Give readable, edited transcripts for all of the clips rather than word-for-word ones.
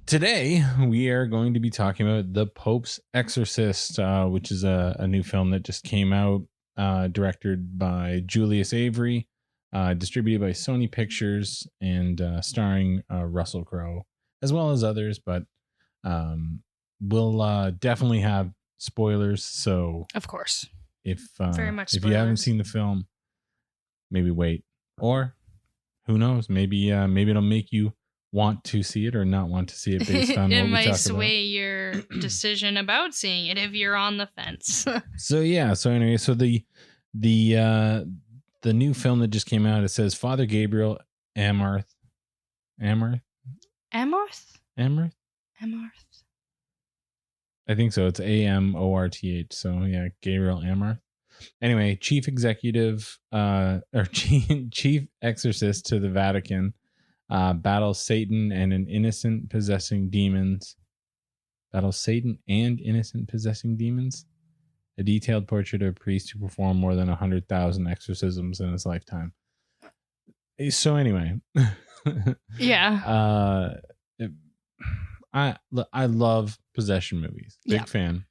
Today, we are going to be talking about The Pope's Exorcist, which is a new film that just came out, directed by Julius Avery, distributed by Sony Pictures, and starring Russell Crowe, as well as others. But we'll definitely have spoilers. So, of course, if very much if you haven't seen the film, maybe wait, or who knows, maybe it'll make you want to see it or not want to see it based on it what we might talk sway your decision about seeing it if you're on the fence. So anyway, so the new film that just came out, it says Father Gabriel Amorth. I think so. It's Amorth. So yeah, Gabriel Amorth. Anyway, chief executive or chief exorcist to the Vatican. Battles Satan and innocent possessing demons. A detailed portrait of a priest who performed more than 100,000 exorcisms in his lifetime. So anyway, yeah. I love possession movies. Big fan.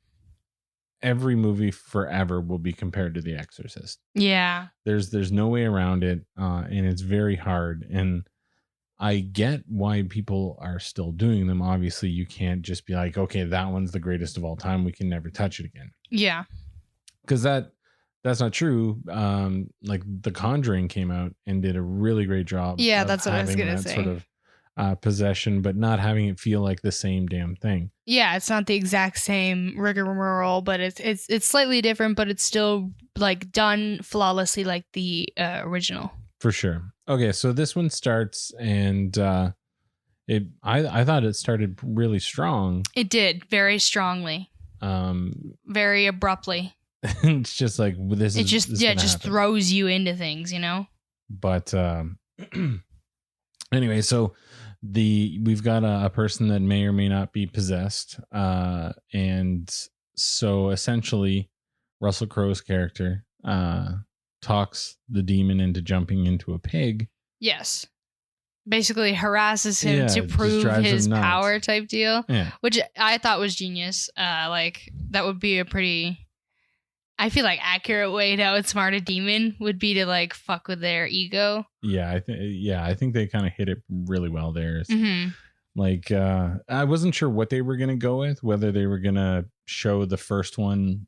Every movie forever will be compared to The Exorcist. Yeah. There's no way around it, and it's very hard. And I get why people are still doing them. Obviously, you can't just be like, okay, that one's the greatest of all time. We can never touch it again. Yeah. Because that's not true. Like The Conjuring came out and did a really great job. Yeah, that's what I was going to say. Sort of possession, but not having it feel like the same damn thing. Yeah, it's not the exact same rigmarole, but it's slightly different, but it's still like done flawlessly like the original. For sure. Okay, so this one starts, and I thought it started really strong. It did, very strongly. Very abruptly. It's just like this. It just throws you into things, you know. But anyway, so we've got a person that may or may not be possessed, and so essentially, Russell Crowe's character talks the demon into jumping into a pig. Yes. Basically harasses him to prove his power type deal. Yeah. Which I thought was genius. Like that would be a pretty, I feel like, accurate way to outsmart a demon would be to like fuck with their ego. Yeah, I think they kind of hit it really well there. Mm-hmm. Like I wasn't sure what they were gonna go with, whether they were gonna show the first one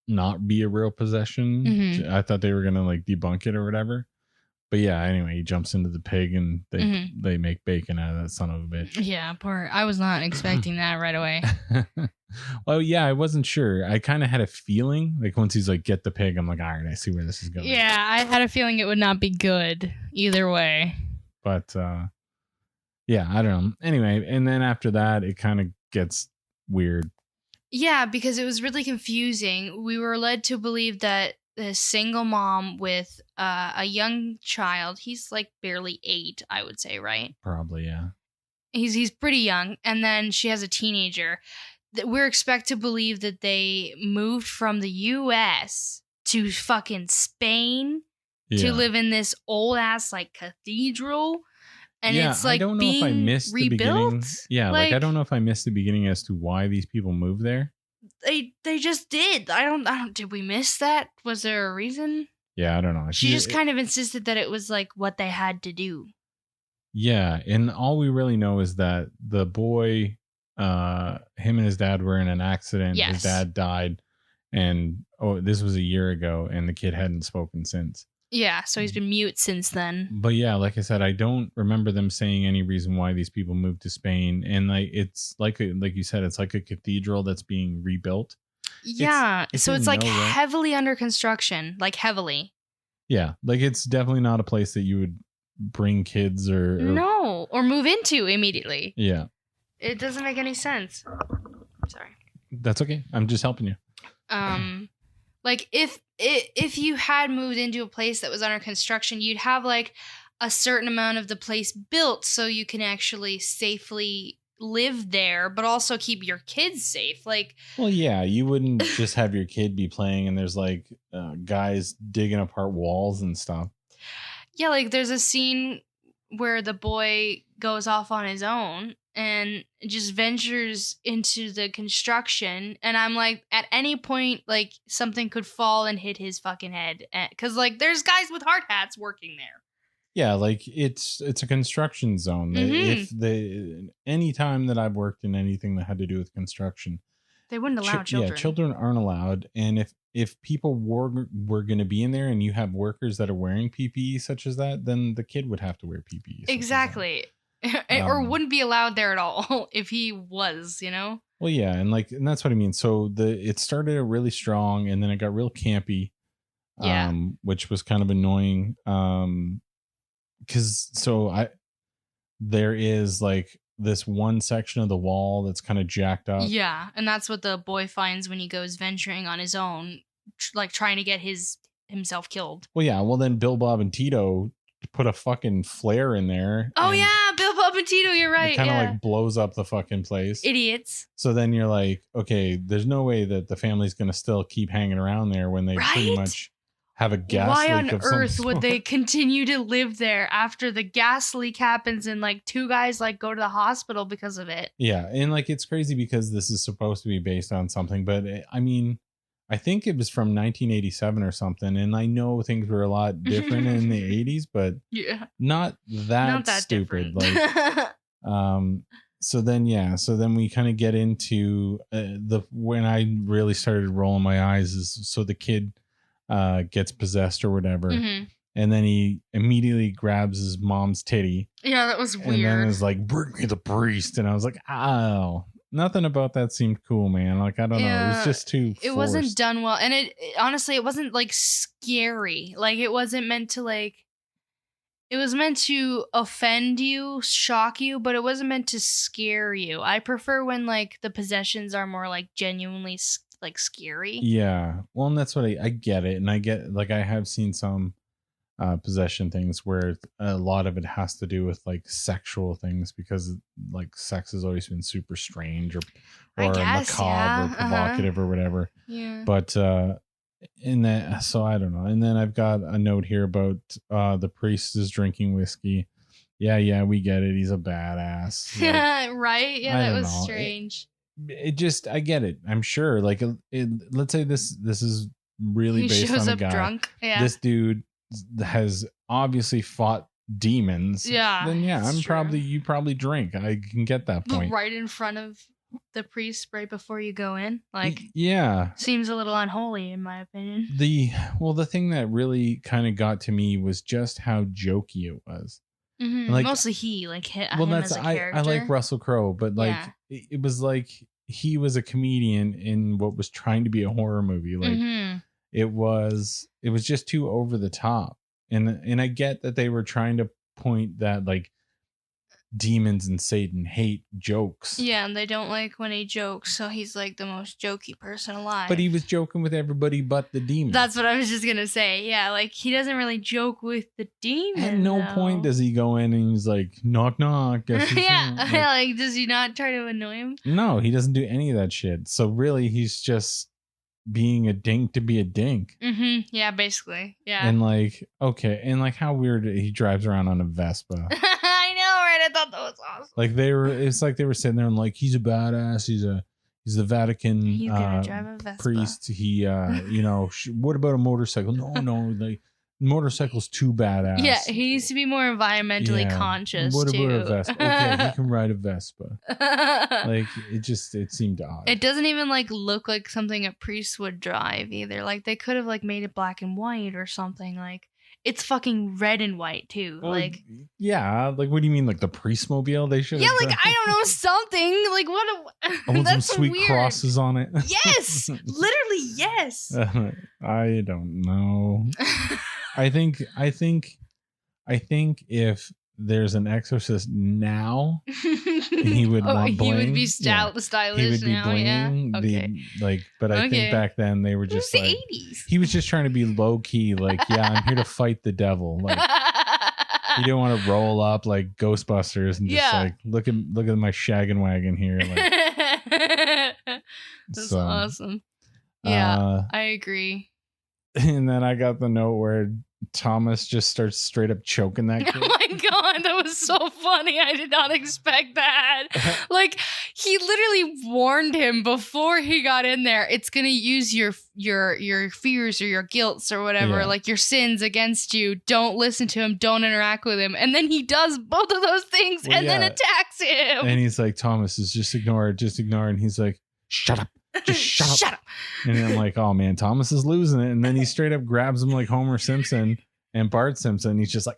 not be a real possession. Mm-hmm. I thought they were gonna like debunk it or whatever. But yeah, anyway, he jumps into the pig and they make bacon out of that son of a bitch. Yeah, poor. I was not expecting that right away. Well, yeah, I wasn't sure. I kind of had a feeling like once he's like, get the pig, I'm like, all right, I see where this is going. Yeah, I had a feeling it would not be good either way. But yeah, I don't know. Anyway, and then after that, it kind of gets weird. Yeah, because it was really confusing. We were led to believe that the single mom with a young child, he's like barely 8, I would say, right? Probably, yeah. He's pretty young. And then she has a teenager. We're expected to believe that they moved from the U.S. to fucking Spain to live in this old ass like cathedral. And it's like, I don't know if I missed rebuilt. The beginning. Yeah, like I don't know if I missed the beginning as to why these people moved there. They just did. I don't. Did we miss that? Was there a reason? Yeah, I don't know. She just kind of insisted that it was like what they had to do. Yeah, and all we really know is that the boy, him and his dad were in an accident. Yes. His dad died, and this was a year ago, and the kid hadn't spoken since. Yeah, so he's been mute since then. But yeah, like I said, I don't remember them saying any reason why these people moved to Spain. And like it's like you said, it's like a cathedral that's being rebuilt. Yeah, it's like heavily under construction, like heavily. Yeah, like it's definitely not a place that you would bring kids or move into immediately. Yeah, it doesn't make any sense. Sorry. That's okay. I'm just helping you. Like if you had moved into a place that was under construction, you'd have like a certain amount of the place built so you can actually safely live there, but also keep your kids safe. Like, well, yeah, you wouldn't just have your kid be playing and there's like guys digging apart walls and stuff. Yeah, like there's a scene where the boy goes off on his own and just ventures into the construction, and I'm like, at any point, like, something could fall and hit his fucking head, because like there's guys with hard hats working there. Yeah, like it's a construction zone. If any time that I've worked in anything that had to do with construction, they wouldn't allow children. Yeah, children aren't allowed. And if people were going to be in there and you have workers that are wearing PPE such as that, then the kid would have to wear PPE. Exactly. Or wouldn't be allowed there at all if he was, you know? Well, yeah, and that's what I mean. So it started really strong and then it got real campy. Which was kind of annoying. Because there is like this one section of the wall that's kind of jacked up. Yeah, and that's what the boy finds when he goes venturing on his own, like trying to get himself killed. Well, yeah. Well, then Bill, Bob, and Tito put a fucking flare in there. Oh yeah, Bill, Bob, and Tito. You're right. It kind of like blows up the fucking place. Idiots. So then you're like, okay, there's no way that the family's gonna still keep hanging around there when they pretty much have a gas leak. Why on earth would they continue to live there after the gas leak happens and like two guys like go to the hospital because of it? Yeah, and like it's crazy because this is supposed to be based on something, but I mean, I think it was from 1987 or something, and I know things were a lot different in the 80s, but not that stupid. Like, so then we kind of get into when I really started rolling my eyes is so the kid gets possessed or whatever, and then he immediately grabs his mom's titty. Yeah, that was weird. And then is like, bring me the priest, and I was like, oh, nothing about that seemed cool, man. Like, I don't know, it was just too forced. It wasn't done well, and it honestly, it wasn't like scary. Like, it wasn't meant to like. It was meant to offend you, shock you, but it wasn't meant to scare you. I prefer when like the possessions are more like genuinely like scary. Yeah, well, and that's what I get it, and I get like I have seen some possession things where a lot of it has to do with like sexual things because like sex has always been super strange or macabre or provocative or whatever. Yeah, but in that, so I don't know. And then I've got a note here about the priest is drinking whiskey. Yeah, we get it. He's a badass. Like, right? Yeah, that was strange. It just, I get it. I'm sure. Like, let's say this is really based on a guy. Drunk. Yeah. This dude has obviously fought demons. Yeah. Then you probably drink. I can get that point. Right in front of the priest, right before you go in. Like, yeah, seems a little unholy in my opinion. The thing that really kind of got to me was just how jokey it was. Like, mostly he, like, him as a character. I like Russell Crowe, but like it was like he was a comedian in what was trying to be a horror movie. Like it was just too over the top. And I get that they were trying to point that like demons and Satan hate jokes. Yeah, and they don't like when he jokes, so he's like the most jokey person alive. But he was joking with everybody but the demon. That's what I was just gonna say. Yeah, like he doesn't really joke with the demon. At no point does he go in and he's like, knock knock. Yeah, like does he not try to annoy him? No, he doesn't do any of that shit. So really, he's just being a dink to be a dink. Yeah, basically. Yeah. And like, okay, and like how weird he drives around on a Vespa. I thought that was awesome. Like it's like they were sitting there and like, he's a badass. He's the Vatican priest. He, what about a motorcycle? No, like motorcycle's too badass. Yeah, he needs to be more environmentally conscious. What about a Vespa? Okay, he can ride a Vespa. Like it seemed odd. It doesn't even like look like something a priest would drive either. Like they could have like made it black and white or something. Like it's fucking red and white too. Well, like like what do you mean? Like the priestmobile? They should. Yeah, like I don't know, something like what? That's some sweet weird. Crosses on it. Yes, literally yes. I don't know. I think if there's an Exorcist now, he would want bling. He would be stylish he would be now. Bling, yeah. Okay. But I think back then they were just like, 80s. He was just trying to be low key. Like, yeah, I'm here to fight the devil. Like, You don't want to roll up like Ghostbusters and just like look at my shaggin' wagon here. Like, that's awesome. Yeah, I agree. And then I got the note where Thomas just starts straight up choking that kid. Oh my god, that was so funny. I did not expect that. Like, he literally warned him before he got in there. It's gonna use your fears or your guilts or whatever, like your sins against you. Don't listen to him. Don't interact with him. And then he does both of those things and then attacks him. And he's like, Thomas, just ignore it. Just ignore it. And he's like, shut up. Just shut up. And I'm like, oh man, Thomas is losing it. And then he straight up grabs him like Homer Simpson and Bart Simpson. He's just like,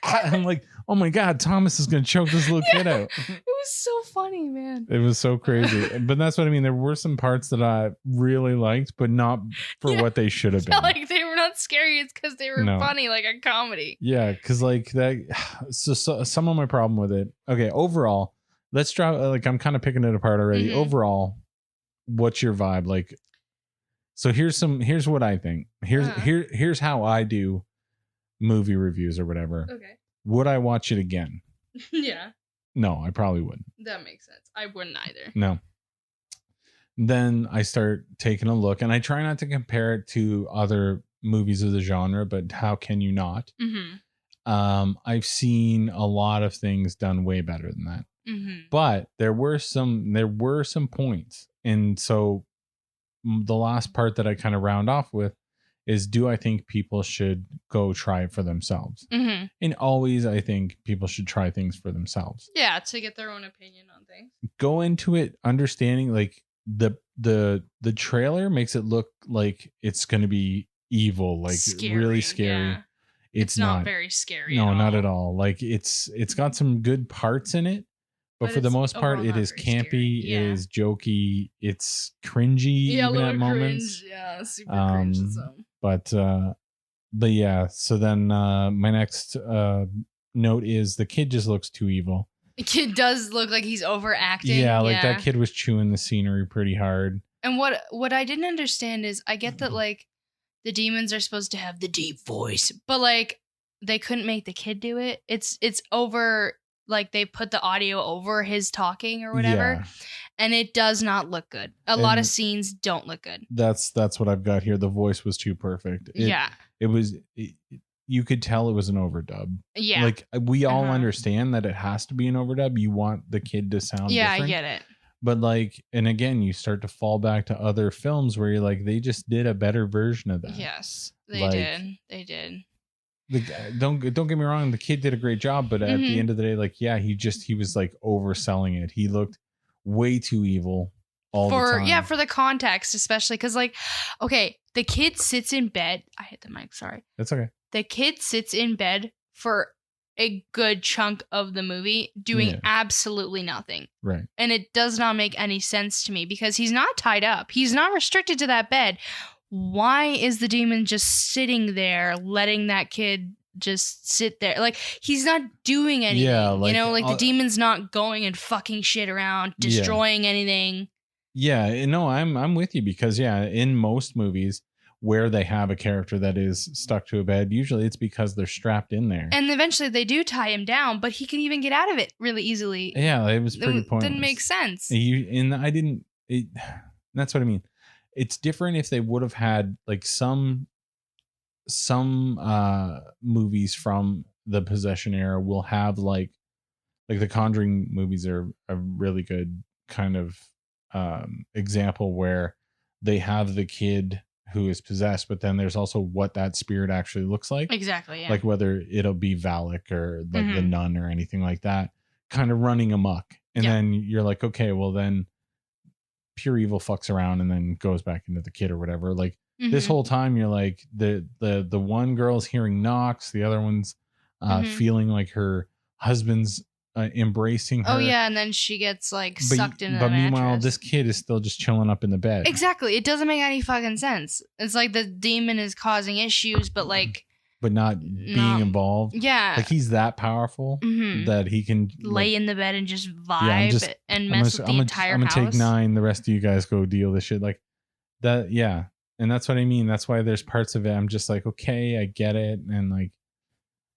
I'm like, oh my god, Thomas is gonna choke this little kid out. It was so funny, man. It was so crazy. But that's what I mean. There were some parts that I really liked, but not for what they should have been. Like they were not scary. It's because they were funny, like a comedy. Yeah, because like that. So some of my problem with it. Okay, overall, let's drop. Like I'm kind of picking it apart already. Mm-hmm. Overall, what's your vibe? Like, so here's what I think. Here's how I do movie reviews or whatever. Okay. Would I watch it again? Yeah. No, I probably wouldn't. That makes sense. I wouldn't either. No. Then I start taking a look, and I try not to compare it to other movies of the genre, but how can you not? Mm-hmm. I've seen a lot of things done way better than that. Mm-hmm. But there were some points. And so the last part that I kind of round off with is, do I think people should go try it for themselves? Mm-hmm. And always I think people should try things for themselves. Yeah, to get their own opinion on things. Go into it understanding like the trailer makes it look like it's going to be evil, like scary, really scary. Yeah. It's not very scary. No, not at all. Like it's got some good parts in it. But for the most part, it is campy, it is jokey, it's cringy even at moments. Cringe. Yeah, super cringe. But yeah, so then my next note is the kid just looks too evil. The kid does look like he's overacting. Yeah, like that kid was chewing the scenery pretty hard. And what I didn't understand is I get that like the demons are supposed to have the deep voice, but like they couldn't make the kid do it. It's over. Like they put the audio over his talking or whatever, and it does not look good. A lot of scenes don't look good. That's what I've got here. The voice was too perfect. It was. You could tell it was an overdub. Yeah, like we all understand that it has to be an overdub. You want the kid to sound. Yeah, different. I get it. But like, and again, you start to fall back to other films where you're like, they just did a better version of that. Yes, they did. They did. Don't get me wrong, the kid did a great job, but at the end of the day, like, yeah, he was like overselling it. He looked way too evil all the time. Yeah, for the context, especially because like, okay, the kid sits in bed. I hit the mic, sorry. That's okay. The kid sits in bed for a good chunk of the movie doing absolutely nothing. Right. And it does not make any sense to me because he's not tied up. He's not restricted to that bed. Why is the demon just sitting there letting that kid just sit there? Like he's not doing anything. Yeah, like, the demon's not going and fucking shit around, destroying anything. Yeah, no, I'm with you because in most movies where they have a character that is stuck to a bed, usually it's because they're strapped in there. And eventually they do tie him down, but he can even get out of it really easily. Yeah, it was pretty pointless. Didn't make sense. That's what I mean. It's different if they would have had like some movies from the possession era will have like the Conjuring movies are a really good kind of example where they have the kid who is possessed, but then there's also what that spirit actually looks like. Exactly. Yeah. Like whether it'll be Valak or like the nun or anything like that, kind of running amok. And then you're like, okay, well then pure evil fucks around and then goes back into the kid or whatever. Like this whole time you're like the one girl's hearing knocks, the other one's feeling like her husband's embracing her. Oh yeah, and then she gets like sucked into the meanwhile mattress. This kid is still just chilling up in the bed. Exactly. It doesn't make any fucking sense. It's like the demon is causing issues, but not being involved. Yeah. Like he's that powerful that he can lay in the bed and just vibe and mess with the entire house. I'm gonna take 9. The rest of you guys go deal this shit. Like that. Yeah. And that's what I mean. That's why there's parts of it I'm just like, okay, I get it. And like,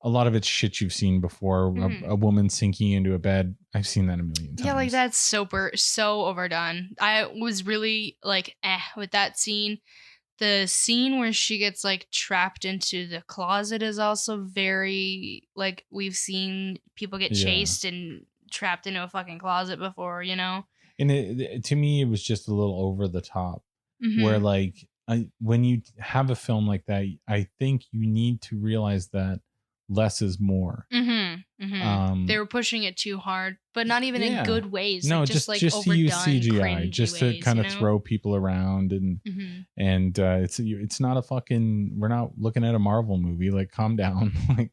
a lot of it's shit you've seen before. A woman sinking into a bed. I've seen that a million times. Yeah, like that's so overdone. I was really like, with that scene. The scene where she gets like trapped into the closet is also very like we've seen people get chased and trapped into a fucking closet before, you know? And to me, it was just a little over the top where like when you have a film like that, I think you need to realize that less is more. They were pushing it too hard, but not even in good ways. No, like, just like to use CGI, just to ways, kind of throw people around and it's not a fucking. We're not looking at a Marvel movie. Like, calm down. Like,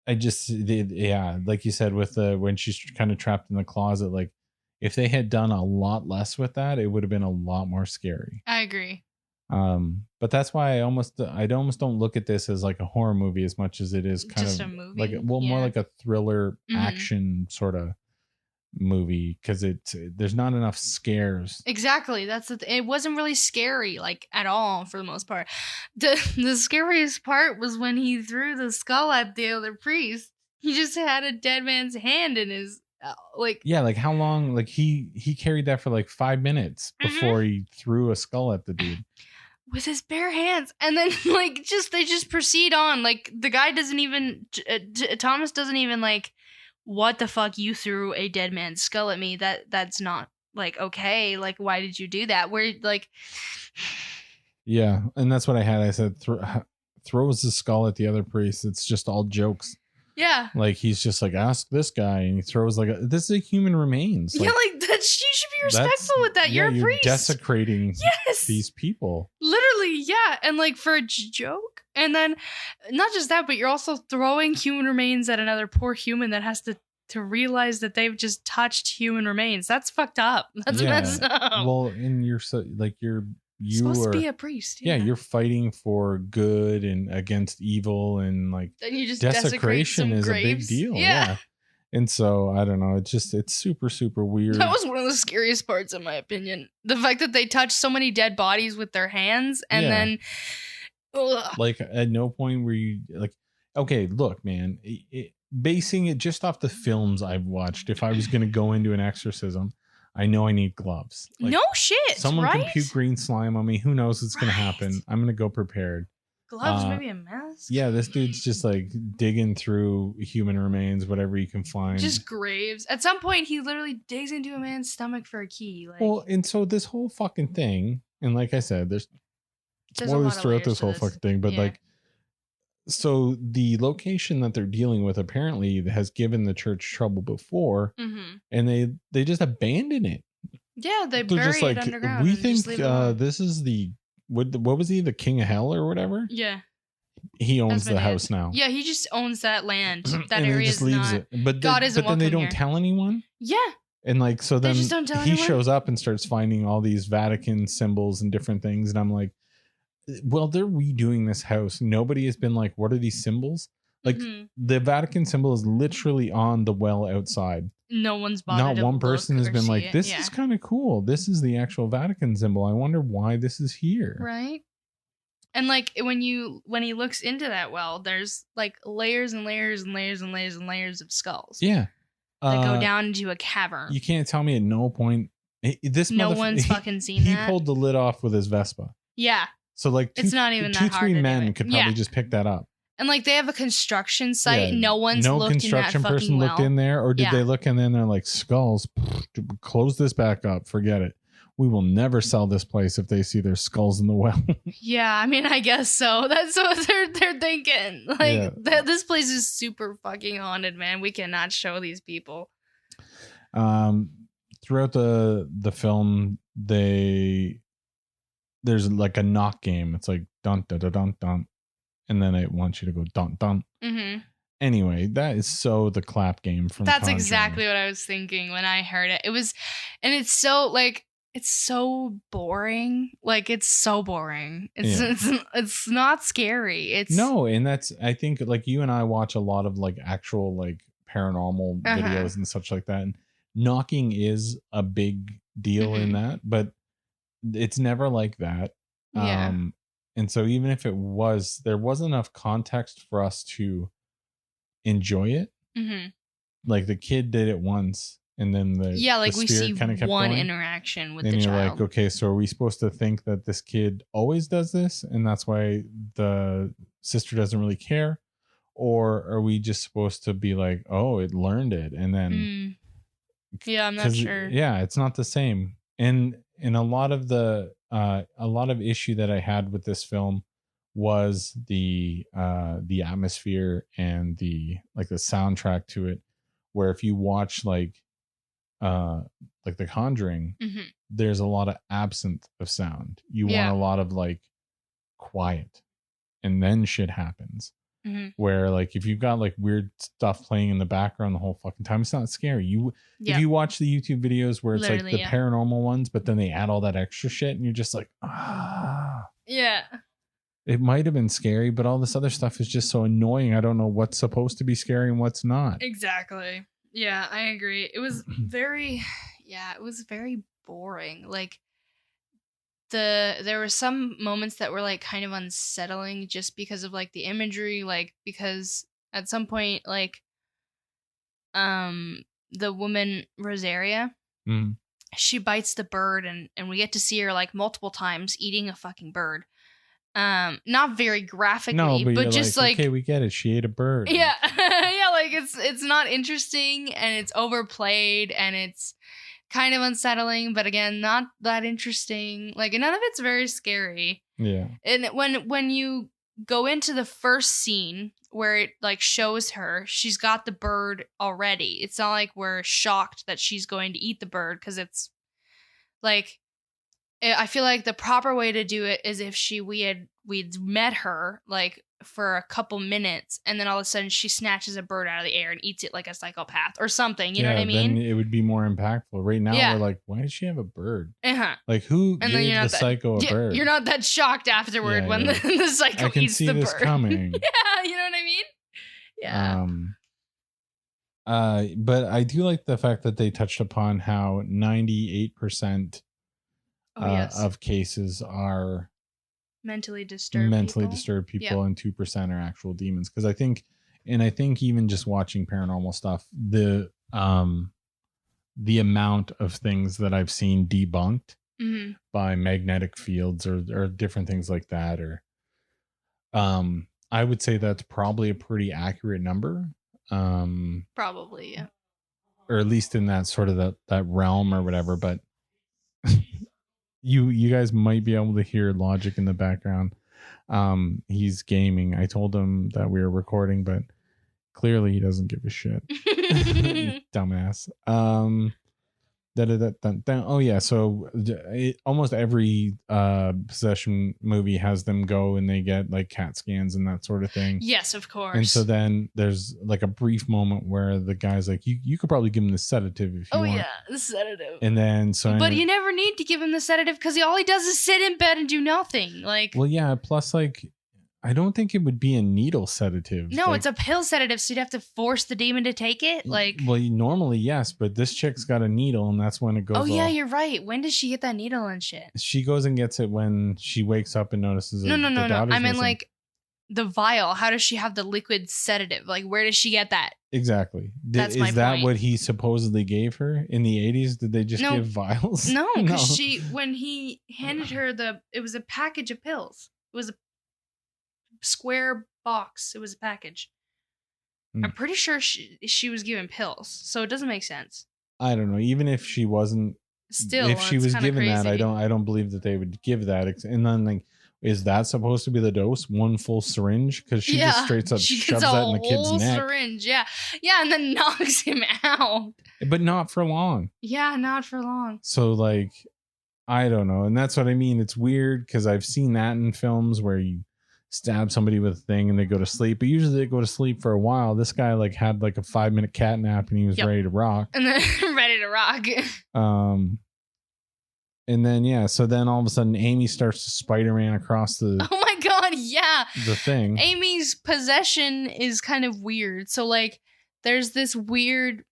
I just like you said with when she's kind of trapped in the closet. Like, if they had done a lot less with that, it would have been a lot more scary. I agree. But that's why I almost don't look at this as like a horror movie as much as it is kind just of a movie. like more like a thriller action sort of movie because there's not enough scares. Exactly. It wasn't really scary like at all for the most part. The scariest part was when he threw the skull at the other priest. He just had a dead man's hand in his like how long? Like he carried that for like 5 minutes before he threw a skull at the dude. With his bare hands, and then like they just proceed on. Like the guy doesn't even Thomas doesn't even like, what the fuck, you threw a dead man's skull at me? That's not like okay. Like, why did you do that? Where like, yeah, and that's what I had. I said throws the skull at the other priest. It's just all jokes. Yeah, like he's just like, ask this guy, and he throws like this is a human remains. Like, like that. You should be respectful with that. You're a priest. Desecrating these people. Literally, yeah, and like for a joke, and then not just that, but you're also throwing human remains at another poor human that has to realize that they've just touched human remains. That's fucked up. That's messed up. Well, and you're supposed to be a priest. Yeah, you're fighting for good and against evil, and like then you just desecration is graves. A big deal. Yeah. And so I don't know. It's super, super weird. That was one of the scariest parts, in my opinion. The fact that they touched so many dead bodies with their hands, and then like at no point were you like, okay, look, man, basing it just off the films I've watched. If I was going to go into an exorcism, I know I need gloves. Like, no shit. Someone right? can puke green slime on me. Who knows what's going to happen? I'm going to go prepared. Gloves, maybe a mask. Yeah, this dude's just like digging through human remains, whatever he can find. Just graves. At some point, he literally digs into a man's stomach for a key. Like, well, and so this whole fucking thing, and like I said, there's spoilers throughout this whole fucking thing, but like, so the location that they're dealing with apparently has given the church trouble before, and they just abandon it. Yeah, they bury just like, it underground. We think this is what was he, the king of hell or whatever? Yeah. He owns the house now. Yeah, he just owns that land. That and area just leaves it. But then they don't tell anyone. Yeah. And like, so then just don't tell he anyone? shows up and starts finding all these Vatican symbols and different things. And I'm like, well, they're redoing this house. Nobody has been like, what are these symbols? Like the Vatican symbol is literally on the well outside. No one's bothered. Not one person has been like, this is kind of cool. This is the actual Vatican symbol. I wonder why this is here. Right. And like when he looks into that well, there's like layers and layers and layers and layers and layers of skulls. Yeah. That go down into a cavern. You can't tell me at no point no one's fucking seen that. He pulled the lid off with his Vespa. Yeah. So like it's not even that hard. 2-3 men could probably just pick that up. And like they have a construction site. No one's no looked construction in that person well. looked in there, or did they look in there and they're like, skulls, close this back up, forget it. We will never sell this place if they see their skulls in the well. Yeah, I mean, I guess so. That's what they're thinking. Like this place is super fucking haunted, man. We cannot show these people. Throughout the film, there's like a knock game. It's like dun dun dun dun dun. And then it wants you to go dun dun. Mm-hmm. Anyway, that is so the clap game from That's Conjuring. Exactly what I was thinking when I heard it. It was, and it's so like it's so boring. Like it's so boring. It's not scary. It's no, and that's I think like you and I watch a lot of like actual like paranormal videos and such like that. And knocking is a big deal in that, but it's never like that. Yeah. And so even if it was, there wasn't enough context for us to enjoy it. Mm-hmm. Like the kid did it once, and then the we see kind of kept one going. interaction with and the you're child. like, okay, so are we supposed to think that this kid always does this, and that's why the sister doesn't really care, or are we just supposed to be like, oh, it learned it, and then yeah, I'm not sure. Yeah, it's not the same. And in a lot of issue that I had with this film was the atmosphere and the soundtrack to it, where if you watch like The Conjuring, there's a lot of absence of sound. You want a lot of like quiet, and then shit happens. Where like if you've got like weird stuff playing in the background the whole fucking time, it's not scary. If you watch the YouTube videos where it's literally, like the paranormal ones, but then they add all that extra shit, and you're just like, yeah, it might have been scary, but all this other stuff is just so annoying. I don't know what's supposed to be scary and what's not. Exactly. Yeah, I agree. It was very boring. Like there were some moments that were like kind of unsettling just because of like the imagery, like because at some point like the woman Rosaria, she bites the bird, and we get to see her like multiple times eating a fucking bird. Not very graphically, but just like okay, we get it, she ate a bird. Yeah. Yeah, like it's not interesting, and it's overplayed, and it's kind of unsettling, but again, not that interesting. Like none of it's very scary. Yeah. And when you go into the first scene where it like shows her, she's got the bird already. It's not like we're shocked that she's going to eat the bird, because it's like, I feel like the proper way to do it is if we'd met her like for a couple minutes, and then all of a sudden she snatches a bird out of the air and eats it like a psychopath or something. You know what I mean? Then it would be more impactful. Right now we're like, why does she have a bird? Like who gave the psycho a bird? You're not that shocked afterward when the psycho eats the bird. I can see this coming. Yeah, you know what I mean? Yeah. But I do like the fact that they touched upon how 98% of cases are mentally disturbed people, and 2% are actual demons. Because I think even just watching paranormal stuff, the amount of things that I've seen debunked by magnetic fields or different things like that, or I would say that's probably a pretty accurate number. Probably, yeah. Or at least in that sort of that realm or whatever, but you guys might be able to hear Logic in the background. He's gaming. I told him that we were recording, but clearly he doesn't give a shit. Dumbass. Oh yeah, so almost every possession movie has them go and they get like CAT scans and that sort of thing. Yes, of course. And so then there's like a brief moment where the guy's like, you could probably give him the sedative if you want. Oh yeah, the sedative. And then but you never need to give him the sedative, because all he does is sit in bed and do nothing. Like, well, yeah. Plus, like, I don't think it would be a needle sedative. No, like, it's a pill sedative, so you'd have to force the demon to take it. Like, well, normally yes, but this chick's got a needle, and that's when it goes. Oh yeah, you're right. When does she get that needle and shit? She goes and gets it when she wakes up and notices. No. I mean, like, the vial. How does she have the liquid sedative? Like, where does she get that? Exactly. That's my point. Is that what he supposedly gave her in the 80s? Did they just give vials? No, because when he handed her it was a package of pills. It was a square box. It was a package. I'm pretty sure she was given pills, so it doesn't make sense. I don't know. Even if she wasn't, if she was given that, I don't believe that they would give that. And then like, is that supposed to be the dose? One full syringe? Because she just straight up shoves that in the kid's neck. Syringe, yeah, and then knocks him out. But not for long. Yeah, not for long. So like, I don't know, and that's what I mean. It's weird because I've seen that in films where you stab somebody with a thing and they go to sleep, but usually they go to sleep for a while. This guy like had like a 5-minute cat nap and he was ready to rock. And then ready to rock. And then so then all of a sudden Amy starts to Spider-Man across the oh my god, yeah, the thing. Amy's possession is kind of weird. So like there's this weird,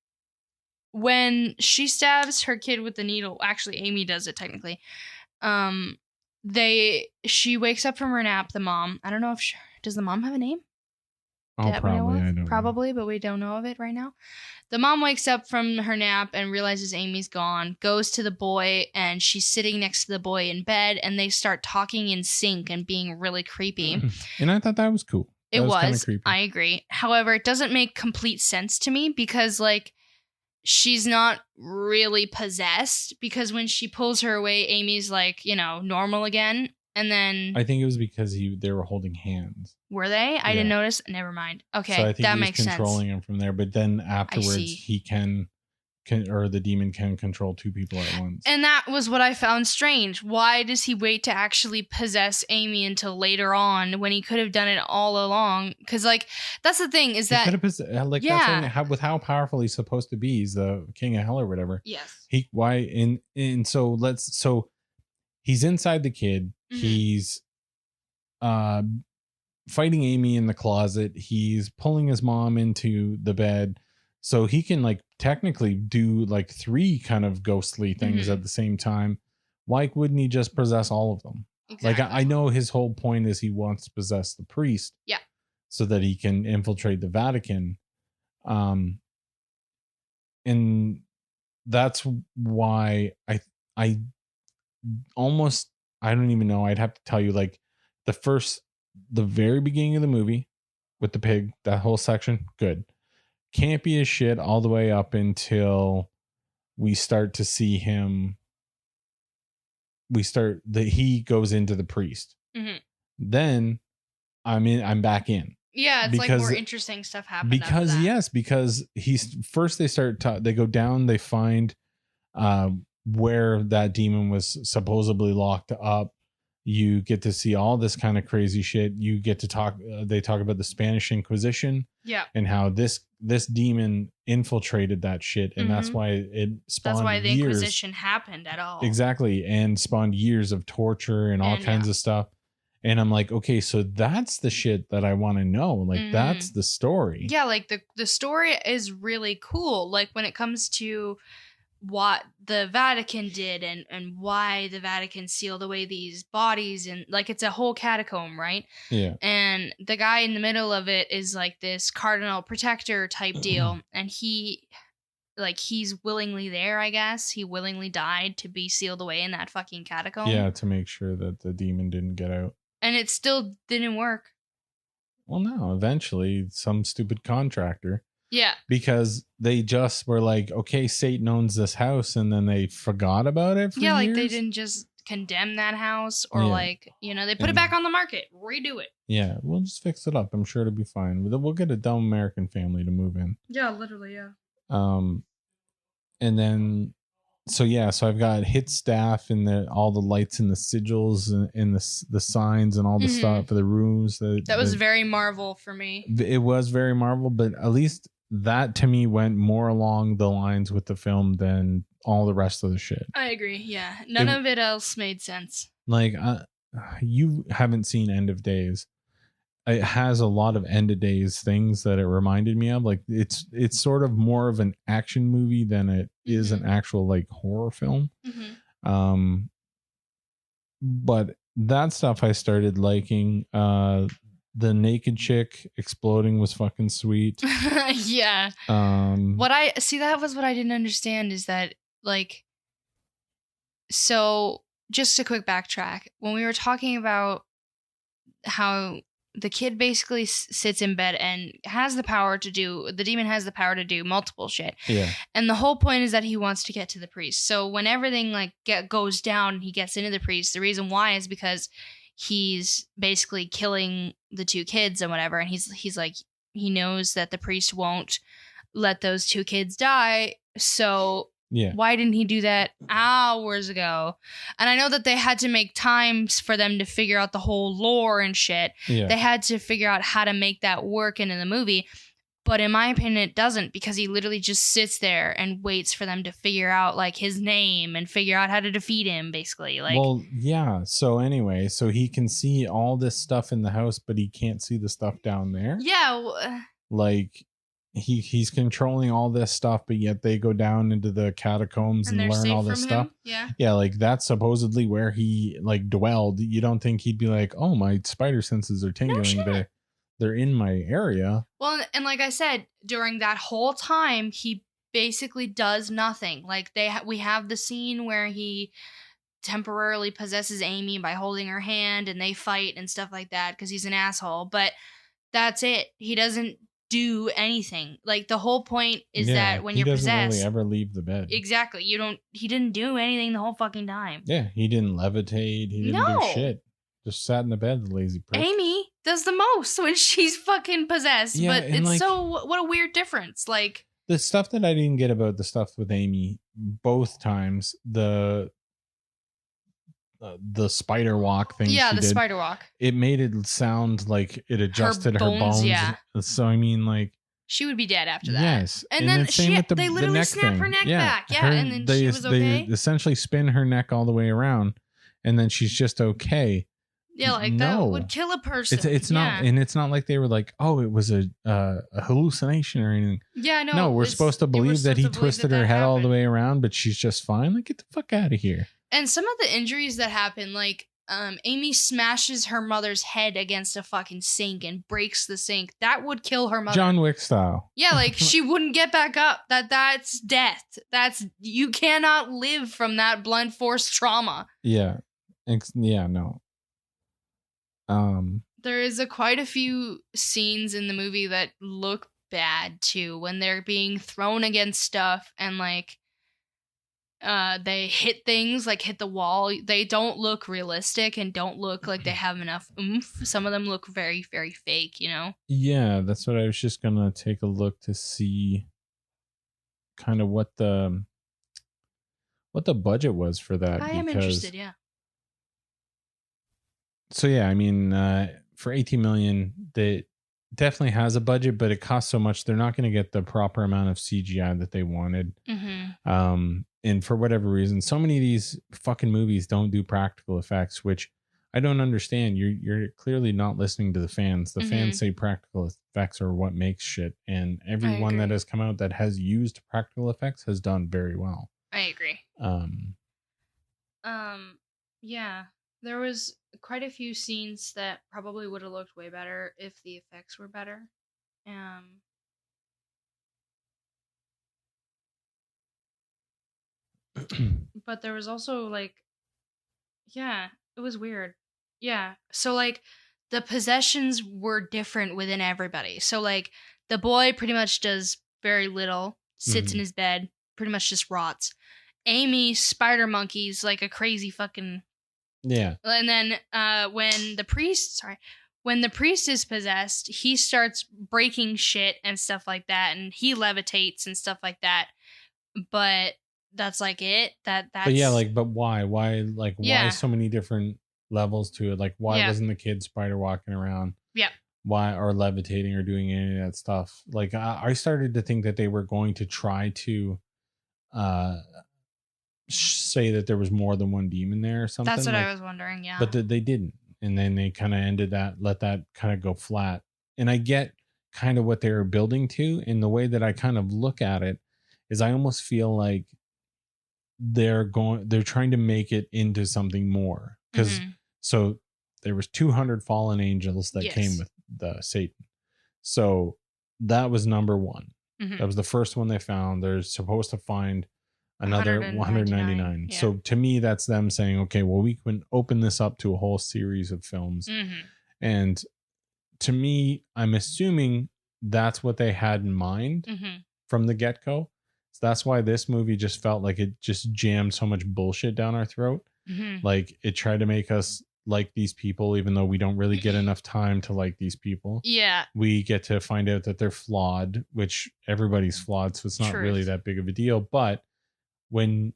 when she stabs her kid with the needle, actually Amy does it technically, she wakes up from her nap, the mom. I don't know if does the mom have a name? Oh, probably. I don't probably, but we don't know of it right now. The mom wakes up from her nap and realizes Amy's gone, goes to the boy, and she's sitting next to the boy in bed, and they start talking in sync and being really creepy. And I thought that was cool. It was. I agree. However, it doesn't make complete sense to me because, like, she's not really possessed, because when she pulls her away, Amy's like, normal again. And then I think it was because they were holding hands. Were they? I didn't notice. Never mind. Okay, so I think that he was makes controlling him from there. But then afterwards, he can, or the demon can control two people at once. And that was what I found strange. Why does he wait to actually possess Amy until later on when he could have done it all along? Because, like, that's the thing is that that's with how powerful he's supposed to be. He's the king of hell or whatever. Yes. So he's inside the kid. Mm-hmm. He's fighting Amy in the closet. He's pulling his mom into the bed. So he can, like, technically do like 3 kind of ghostly things at the same time. Why wouldn't he just possess all of them? Exactly. Like, I know his whole point is he wants to possess the priest. Yeah. So that he can infiltrate the Vatican. And that's why I don't even know. I'd have to tell you, like, the very beginning of the movie with the pig, that whole section, good. Campy as shit all the way up until we start to see him. He goes into the priest. Mm-hmm. Then I'm back in. Yeah, it's like more interesting stuff happens. Because they go down, they find where that demon was supposedly locked up. You get to see all this kind of crazy shit. You get to talk. They talk about the Spanish Inquisition, and how this demon infiltrated that shit, and that's why it spawned. That's why the Inquisition happened at all. Exactly, and spawned years of torture and all kinds of stuff. And I'm like, okay, so that's the shit that I want to know. Like, that's the story. Yeah, like the story is really cool. Like, when it comes to what the Vatican did and why the Vatican sealed away these bodies, and, like, it's a whole catacomb, right? Yeah. And the guy in the middle of it is like this cardinal protector type deal, and he's willingly there, I guess. He willingly died to be sealed away in that fucking catacomb. Yeah, to make sure that the demon didn't get out. And it still didn't work. Well, no, eventually some stupid contractor. Yeah. Because they just were like, okay, Satan owns this house, and then they forgot about it for years. They didn't just condemn that house or they put it back on the market, redo it. Yeah, we'll just fix it up. I'm sure it'll be fine. We'll get a dumb American family to move in. Yeah, literally, yeah. And then so I've got hit staff and all the lights and the sigils and the signs and all the stuff for the rooms. That was very Marvel for me. It was very Marvel, but at least that to me went more along the lines with the film than all the rest of the shit. I agree. Yeah. None of it else made sense. Like, you haven't seen End of Days. It has a lot of End of Days things that it reminded me of. Like, it's sort of more of an action movie than it is an actual, like, horror film. But that stuff I started liking. The naked chick exploding was fucking sweet. Yeah. That was what I didn't understand is that, like, so just a quick backtrack. When we were talking about how the kid basically sits in bed and the demon has the power to do multiple shit. Yeah. And the whole point is that he wants to get to the priest. So when everything, like, goes down and he gets into the priest, the reason why is because he's basically killing the 2 kids and whatever. And he's like, he knows that the priest won't let those 2 kids die. So why didn't he do that hours ago? And I know that they had to make times for them to figure out the whole lore and shit. Yeah. They had to figure out how to make that work into the movie. But in my opinion, it doesn't, because he literally just sits there and waits for them to figure out, like, his name and figure out how to defeat him, basically. Like, well, yeah. So anyway, so he can see all this stuff in the house, but he can't see the stuff down there. Yeah. Like, he's controlling all this stuff, but yet they go down into the catacombs and learn all this stuff. Yeah, like that's supposedly where he like dwelled. You don't think he'd be like, oh, my spider senses are tingling, but they're in my area. Well, and like I said, during that whole time, he basically does nothing. Like we have the scene where he temporarily possesses Amy by holding her hand, and they fight and stuff like that because he's an asshole. But that's it. He doesn't do anything. Like the whole point is that when you're possessed, he doesn't really ever leave the bed. Exactly. He didn't do anything the whole fucking time. Yeah, he didn't levitate. He didn't do shit. Just sat in the bed, the lazy prick. Amy does the most when she's fucking possessed. Yeah, but it's like, what a weird difference. Like the stuff that I didn't get about the stuff with Amy both times, the spider walk thing. Yeah, the spider walk. It made it sound like it adjusted her bones. Yeah. So I mean, like she would be dead after that. Yes, and then they literally snapped her neck back. Yeah, and then she was okay. They essentially spin her neck all the way around, and then she's just okay. Yeah, like that would kill a person. It's not, and it's not like they were like, oh, it was a hallucination or anything. Yeah, no. No, we're supposed to believe that he twisted her head all the way around, but she's just fine. Like, get the fuck out of here. And some of the injuries that happen, like Amy smashes her mother's head against a fucking sink and breaks the sink. That would kill her mother. John Wick style. Yeah, like she wouldn't get back up. That's death. You cannot live from that blunt force trauma. Yeah. No. There is quite a few scenes in the movie that look bad too when they're being thrown against stuff and like they hit things, like hit the wall. They don't look realistic and don't look like they have enough oomph. Some of them look very, very fake, you know? Yeah, that's what I was just gonna take a look to see kind of what the budget was for that. I am interested, yeah. So yeah, I mean, for 18 million, they definitely has a budget, but it costs so much, they're not going to get the proper amount of CGI that they wanted. Mm-hmm. And for whatever reason, so many of these fucking movies don't do practical effects, which I don't understand. You're clearly not listening to the fans. The fans say practical effects are what makes shit, and everyone that has come out that has used practical effects has done very well. I agree. Yeah. There was quite a few scenes that probably would have looked way better if the effects were better. But there was also like, yeah, it was weird. Yeah. So like the possessions were different within everybody. So like the boy pretty much does very little, sits in his bed, pretty much just rots. Amy spider monkeys like a crazy fucking... Yeah. And then when the priest is possessed, he starts breaking shit and stuff like that, and he levitates and stuff like that. But that's like it. That's But yeah, like, but why? Why so many different levels to it? Like, why wasn't the kid spider walking around? Yeah. Why, or levitating or doing any of that stuff? Like, I started to think that they were going to try to say that there was more than one demon there or something. That's what I was wondering, yeah. But they didn't. And then they kind of let that kind of go flat. And I get kind of what they were building to. And the way that I kind of look at it is I almost feel like they're trying to make it into something more. Because so there was 200 fallen angels that came with the Satan. So that was number one. That was the first one they found. They're supposed to find another 199. Yeah. So to me, that's them saying, okay, well, we can open this up to a whole series of films. And to me, I'm assuming that's what they had in mind from the get-go. So that's why this movie just felt like it just jammed so much bullshit down our throat. Like it tried to make us like these people, even though we don't really get enough time to like these people. Yeah. We get to find out that they're flawed, which everybody's flawed. So it's not really that big of a deal. But when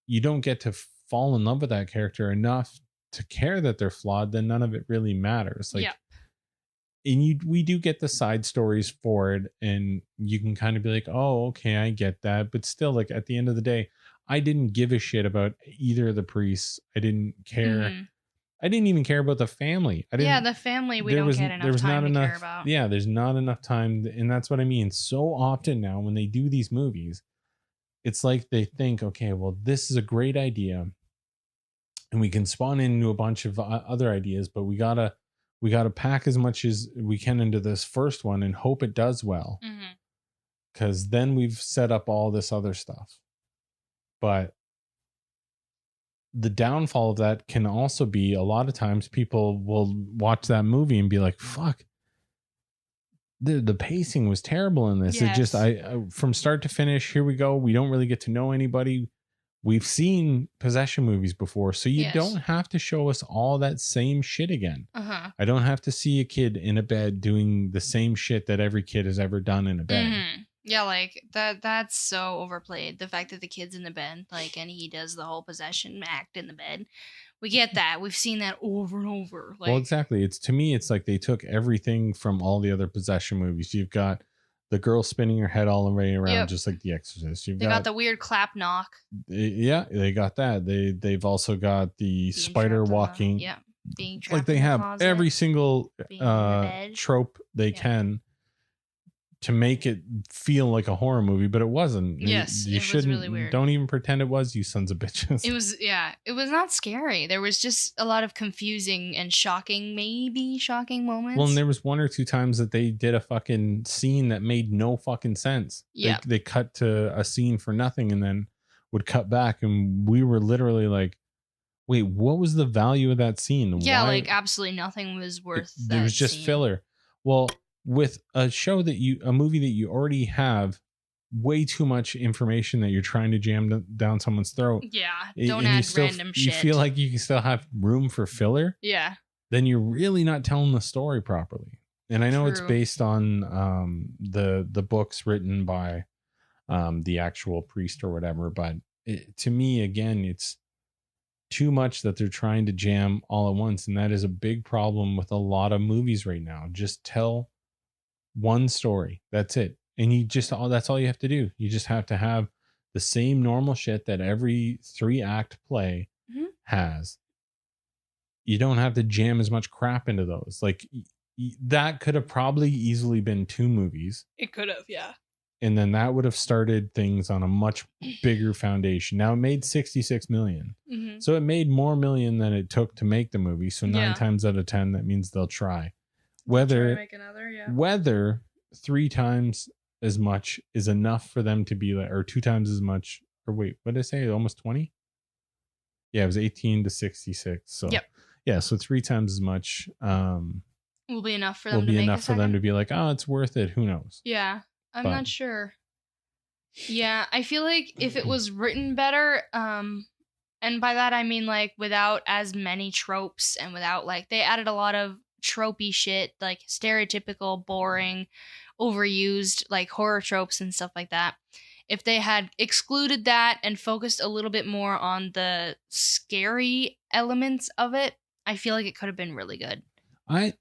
you don't get to fall in love with that character enough to care that they're flawed, then none of it really matters. Like, and we do get the side stories for it, and you can kind of be like, oh, okay, I get that. But still, like at the end of the day, I didn't give a shit about either of the priests. I didn't care. I didn't even care about the family. The family we don't get enough time to care about. Yeah, there's not enough time. And that's what I mean. So often now when they do these movies, it's like they think, okay, well, this is a great idea. And we can spawn into a bunch of other ideas, but we gotta pack as much as we can into this first one and hope it does well. Because then we've set up all this other stuff. But the downfall of that can also be a lot of times people will watch that movie and be like, fuck, the pacing was terrible in this. Yes. It just, I from start to finish, here we go. We don't really get to know anybody. We've seen possession movies before, so you don't have to show us all that same shit again. I don't have to see a kid in a bed doing the same shit that every kid has ever done in a bed. Yeah, like that's so overplayed. The fact that the kid's in the bed, like, and he does the whole possession act in the bed. We get that. We've seen that over and over. Like, well, exactly. To me, it's like they took everything from all the other possession movies. You've got the girl spinning her head all the way around, just like the Exorcist. They got the weird clap knock. Yeah, they got that. They've also got the spider walking. Being trapped like they have closet, every single trope they can to make it feel like a horror movie, but it wasn't. Yes, you shouldn't. Was really weird. Don't even pretend it was, you sons of bitches. It was, it was not scary. There was just a lot of confusing and shocking moments. Well, and there was one or two times that they did a fucking scene that made no fucking sense. Yeah, they cut to a scene for nothing and then would cut back, and we were literally like, "Wait, what was the value of that scene?" Yeah, like absolutely nothing was worth. There was just filler. Well, with a movie that you already have way too much information that you're trying to jam down someone's throat. Yeah. Don't add random shit. You feel like you can still have room for filler. Yeah. Then you're really not telling the story properly. And I know it's based on the books written by the actual priest or whatever. But to me, again, it's too much that they're trying to jam all at once. And that is a big problem with a lot of movies right now. Just tell one story. That's it. And that's all you have to do. You just have to have the same normal shit that every 3-act play has. You don't have to jam as much crap into those. Like that could have probably easily been 2 movies. It could have, yeah. And then that would have started things on a much bigger foundation. Now it made 66 million. So it made more million than it took to make the movie. So 9 times out of 10, that means they'll try. Whether 3 times as much is enough for them to be like, or 2 times as much, or wait, what did I say? Almost 20? Yeah, it was 18 to 66. So yeah, so 3 times as much will be enough for them to be like, oh, it's worth it. Who knows? Yeah, I'm not sure. Yeah, I feel like if it was written better, and by that I mean like without as many tropes and without like they added a lot of tropey shit, like stereotypical, boring, overused like horror tropes and stuff like that. If they had excluded that and focused a little bit more on the scary elements of it, I feel like it could have been really good. I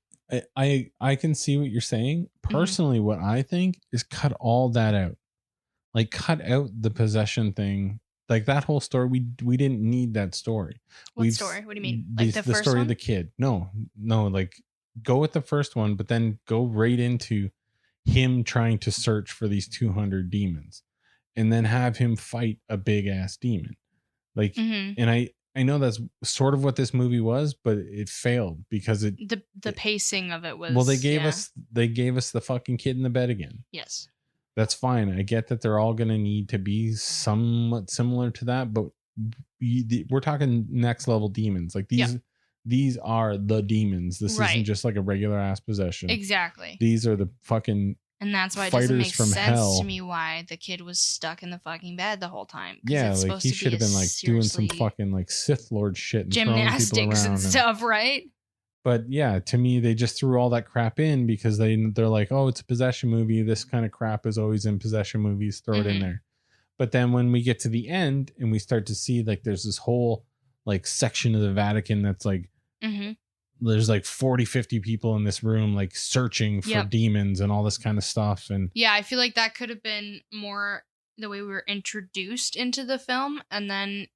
can see what you're saying. Personally, what I think is cut all that out. Like cut out the possession thing. Like that whole story, we didn't need that story. What story? What do you mean? Like the first story one? Of the kid. No, like go with the first one, but then go right into him trying to search for these 200 demons and then have him fight a big ass demon. Like, and I know that's sort of what this movie was, but it failed because the pacing of it was, well, they gave us the fucking kid in the bed again. Yes. That's fine. I get that they're all going to need to be somewhat similar to that, but we're talking next level demons. Like these are the demons. This isn't just like a regular ass possession. Exactly. These are the fucking and that's why it doesn't make sense to me why the kid was stuck in the fucking bed the whole time. Yeah, like he should have been like doing some fucking like Sith Lord shit and gymnastics and stuff, right? But yeah, to me, they just threw all that crap in because they're like, oh, it's a possession movie. This kind of crap is always in possession movies. Throw it in there. But then when we get to the end and we start to see like there's this whole like section of the Vatican that's like, there's like 40, 50 people in this room like searching for demons and all this kind of stuff. And yeah, I feel like that could have been more the way we were introduced into the film, and then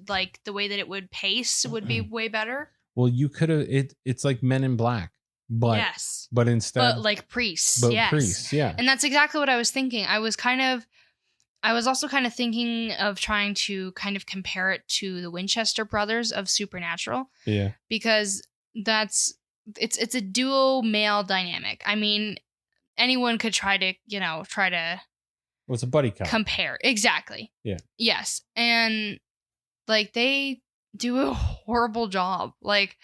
like the way that it would pace would be way better. Well, you could have it's like Men in Black, but yes, but instead, but like priests, but yes, priests, yeah, and that's exactly what I was thinking. I was also kind of thinking of trying to kind of compare it to the Winchester brothers of Supernatural, yeah, because it's a duo male dynamic. I mean, anyone could try to well, it's a buddy cop. compare exactly. Yeah. Yes, and like they do a horrible job. Like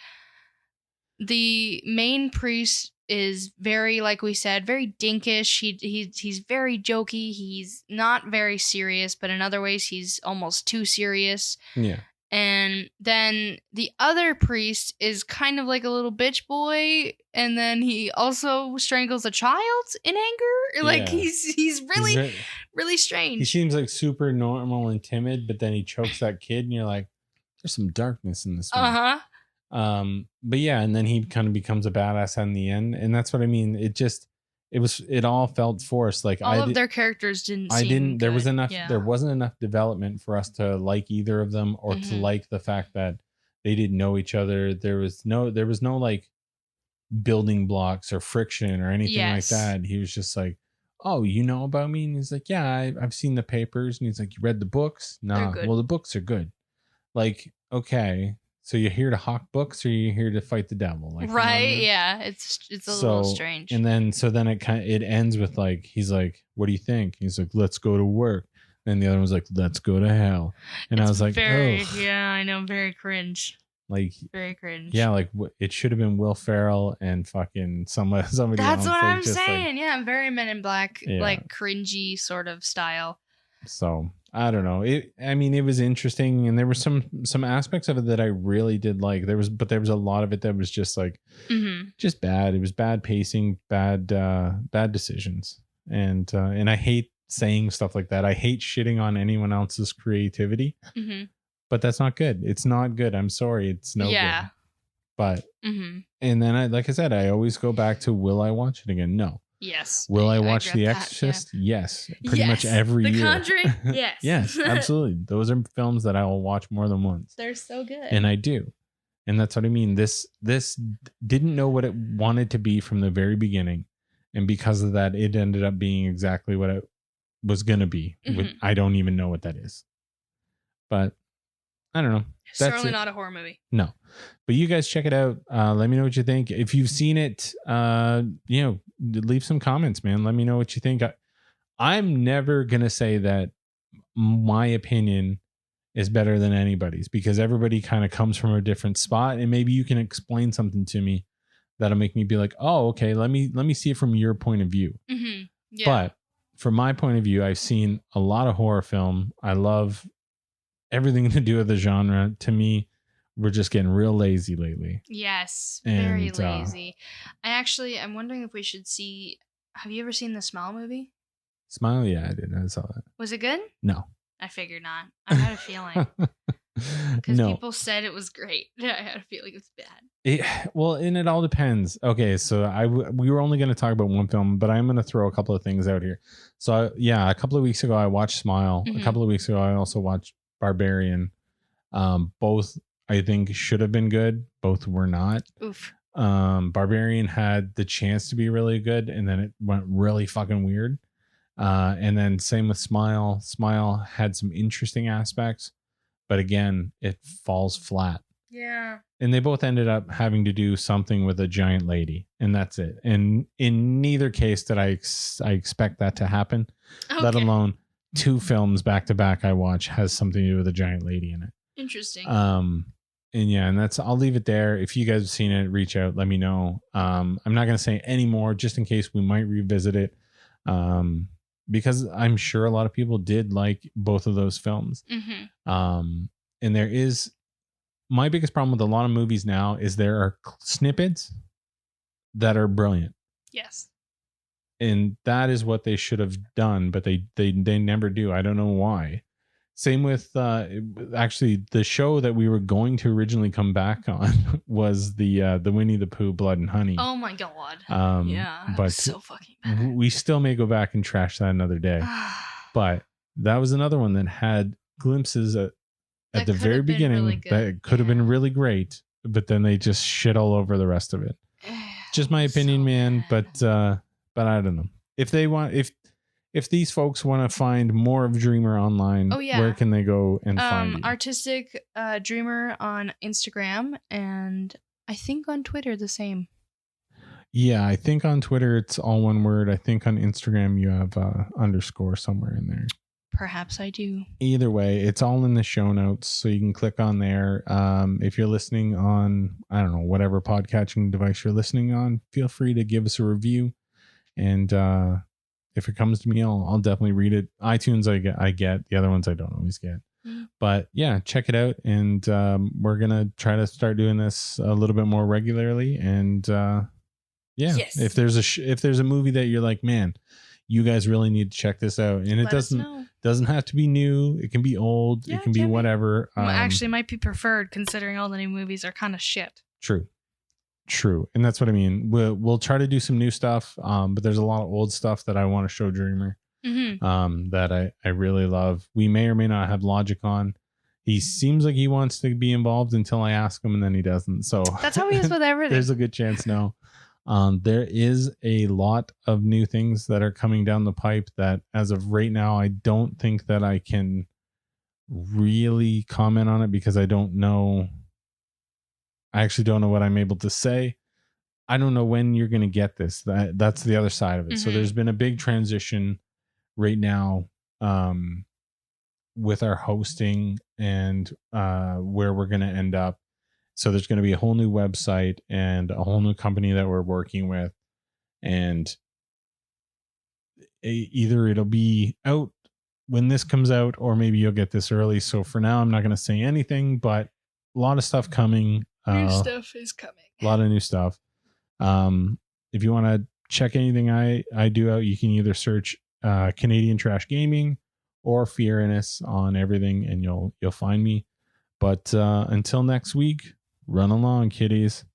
the main priest is very, like we said, very dinkish. He's very jokey. He's not very serious, but in other ways he's almost too serious. Yeah. And then the other priest is kind of like a little bitch boy, and then he also strangles a child in anger. Like Yeah. he's really really strange. He seems like super normal and timid, but then he chokes that kid, and you're like, there's some darkness in this man. But yeah, and then he kind of becomes a badass in the end, and that's what I mean. It all felt forced. Like all of their characters didn't. There good. was enough. Yeah. There wasn't enough development for us to like either of them, or to like the fact that they didn't know each other. There was no like building blocks or friction or anything like that. He was just like, oh, you know about me? And he's like, yeah, I've seen the papers. And he's like, you read the books? Nah, well, the books are good. Like, okay, so you're here to hawk books, or you're here to fight the devil? Like, right? You know what I mean? Yeah, it's a little strange. And then it ends with like, he's like, what do you think? He's like, let's go to work. And the other one's like, let's go to hell. And I was like, yeah, I know, very cringe. Like, very cringe. Yeah, like it should have been Will Ferrell and fucking somebody. That's else, what like, I'm saying. Yeah, very Men in Black, Yeah. like cringy sort of style. So I don't know. It was interesting, and there were some aspects of it that I really did like. There was a lot of it that was just like just bad. It was bad pacing, bad decisions, and I hate saying stuff like that. I hate shitting on anyone else's creativity, but that's not good. It's not good. I'm sorry, it's no good. But and then like I said, I always go back to, will I watch it again? No. Yes. Will I watch The Exorcist? Yes. Pretty much every year. The Conjuring? Yes. Yes, absolutely. Those are films that I will watch more than once. They're so good. And I do. And that's what I mean. This didn't know what it wanted to be from the very beginning. And because of that, it ended up being exactly what it was going to be. I don't even know what that is. But I don't know. Certainly not a horror movie. No. But you guys check it out. Let me know what you think. If you've seen it, leave some comments, man. Let me know what you think. I'm never going to say that my opinion is better than anybody's, because everybody kind of comes from a different spot, and maybe you can explain something to me that'll make me be like, oh, okay, let me see it from your point of view. Yeah. But from my point of view, I've seen a lot of horror film. I love everything to do with the genre. To me, we're just getting real lazy lately. Yes, very lazy. I'm wondering if we should see. Have you ever seen the Smile movie? Smile? Yeah, I did. I saw that. Was it good? No. I figured not. I had a feeling. Because people said it was great. I had a feeling it was bad. And it all depends. Okay, so we were only going to talk about one film, but I'm going to throw a couple of things out here. So a couple of weeks ago, I watched Smile. A couple of weeks ago, I also watched Barbarian. Both I think should have been good. Both were not. Oof. Barbarian had the chance to be really good, and then it went really fucking weird. And then same with Smile. Smile had some interesting aspects, but again, it falls flat. Yeah. And they both ended up having to do something with a giant lady, and that's it. And in neither case did I expect that to happen, let alone two films back to back I watch has something to do with a giant lady in it. Interesting. And that's, I'll leave it there. If you guys have seen it, reach out, let me know. I'm not going to say any more, just in case we might revisit it. Because I'm sure a lot of people did like both of those films. And there is, my biggest problem with a lot of movies now is there are snippets that are brilliant. Yes. And that is what they should have done, but they never do. I don't know why. Same with actually the show that we were going to originally come back on was the Winnie the Pooh Blood and Honey. Oh my god! Yeah, but so fucking bad. We still may go back and trash that another day. But that was another one that had glimpses at the very beginning really that could have been really great, but then they just shit all over the rest of it. Just my opinion, man. But I don't know if they want, if these folks want to find more of Dreamer online, where can they go and find you? Artistic Dreamer on Instagram, and I think on Twitter the same. Yeah, I think on Twitter it's all one word. I think on Instagram you have underscore somewhere in there. Perhaps I do. Either way, it's all in the show notes, so you can click on there. If you're listening on, I don't know, whatever podcatching device you're listening on, feel free to give us a review. And if it comes to me, I'll definitely read it. iTunes I get. The other ones I don't always get. But yeah, check it out. And we're going to try to start doing this a little bit more regularly. And yeah, yes. If there's a movie that you're like, man, you guys really need to check this out, and it doesn't have to be new. It can be old. Yeah, it can be whatever. Well, actually, might be preferred considering all the new movies are kind of shit. True, and that's what I mean. We'll try to do some new stuff, but there's a lot of old stuff that I want to show Dreamer. That I really love. We may or may not have Logic on. He seems like he wants to be involved until I ask him, and then he doesn't. So that's how he is with everything. There's a good chance no. There is a lot of new things that are coming down the pipe that as of right now, I don't think that I can really comment on it because I don't know. I actually don't know what I'm able to say. I don't know when you're going to get this. That's the other side of it. So there's been a big transition right now with our hosting and where we're going to end up. So there's going to be a whole new website and a whole new company that we're working with. And either it'll be out when this comes out, or maybe you'll get this early. So for now, I'm not going to say anything, but a lot of stuff coming. New stuff is coming. A lot of new stuff. If you want to check anything I do out, you can either search Canadian Trash Gaming or Fearandmdi on everything, and you'll find me. But until next week, run along, kiddies.